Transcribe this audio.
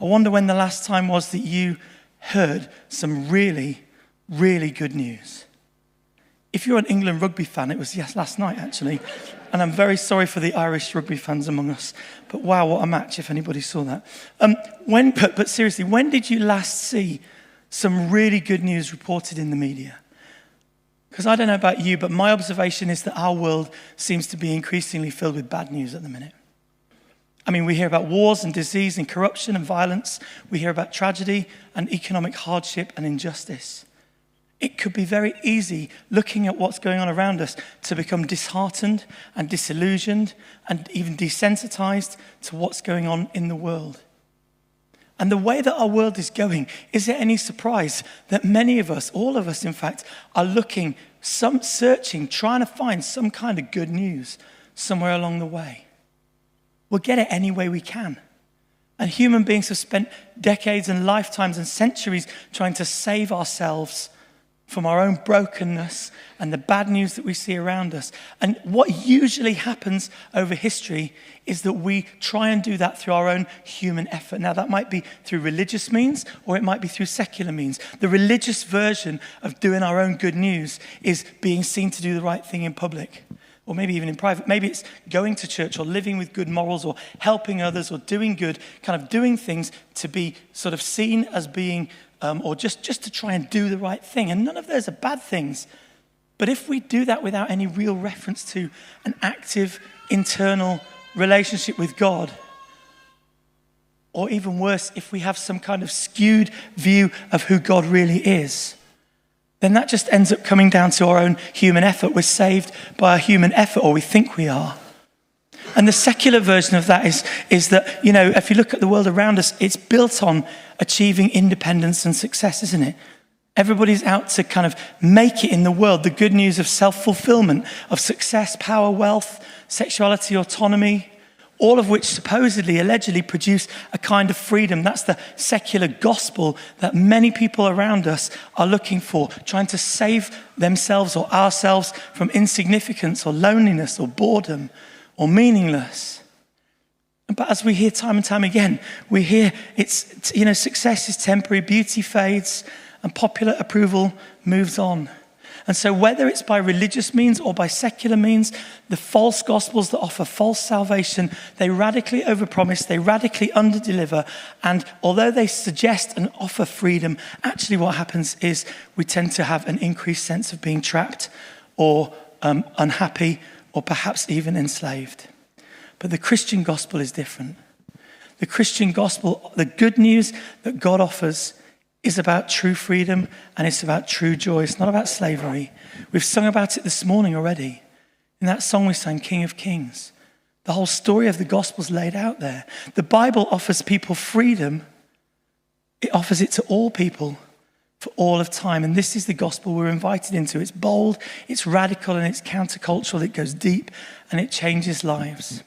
I wonder when the last time was that you heard some really, really good news. If you're an England rugby fan, it was last night actually. And I'm very sorry for the Irish rugby fans among us. But wow, what a match, if anybody saw that. But seriously, when did you last see some really good news reported in the media? Because I don't know about you, but my observation is that our world seems to be increasingly filled with bad news at the minute. I mean, we hear about wars and disease and corruption and violence. We hear about tragedy and economic hardship and injustice. It could be very easy, looking at what's going on around us, to become disheartened and disillusioned and even desensitized to what's going on in the world. And the way that our world is going, is it any surprise that many of us, all of us in fact, are looking, searching, trying to find some kind of good news somewhere along the way? We'll get it any way we can. And human beings have spent decades and lifetimes and centuries trying to save ourselves from our own brokenness and the bad news that we see around us. And what usually happens over history is that we try and do that through our own human effort. Now, that might be through religious means, or it might be through secular means. The religious version of doing our own good news is being seen to do the right thing in public, or maybe even in private. Maybe it's going to church or living with good morals or helping others or doing good, kind of doing things to be sort of seen as being or just to try and do the right thing. And none of those are bad things. But if we do that without any real reference to an active internal relationship with God, or even worse, if we have some kind of skewed view of who God really is, then that just ends up coming down to our own human effort. We're saved by our human effort, or we think we are. And the secular version of that is that, if you look at the world around us, it's built on achieving independence and success, isn't it? Everybody's out to kind of make it in the world. The good news of self-fulfillment, of success, power, wealth, sexuality, autonomy, all of which supposedly, allegedly produce a kind of freedom. That's the secular gospel that many people around us are looking for, trying to save themselves or ourselves from insignificance or loneliness or boredom or meaningless. But as we hear time and time again, we hear success is temporary, beauty fades, and popular approval moves on. And so whether it's by religious means or by secular means, the false gospels that offer false salvation, they radically overpromise, they radically underdeliver. And although they suggest and offer freedom, actually what happens is we tend to have an increased sense of being trapped or unhappy or perhaps even enslaved. But the Christian gospel is different. The Christian gospel, the good news that God offers, is about true freedom and it's about true joy. It's not about slavery. We've sung about it this morning already. In that song we sang, King of Kings. The whole story of the gospel's laid out there. The Bible offers people freedom. It offers it to all people for all of time. And this is the gospel we're invited into. It's bold, it's radical, and it's countercultural. It goes deep and it changes lives.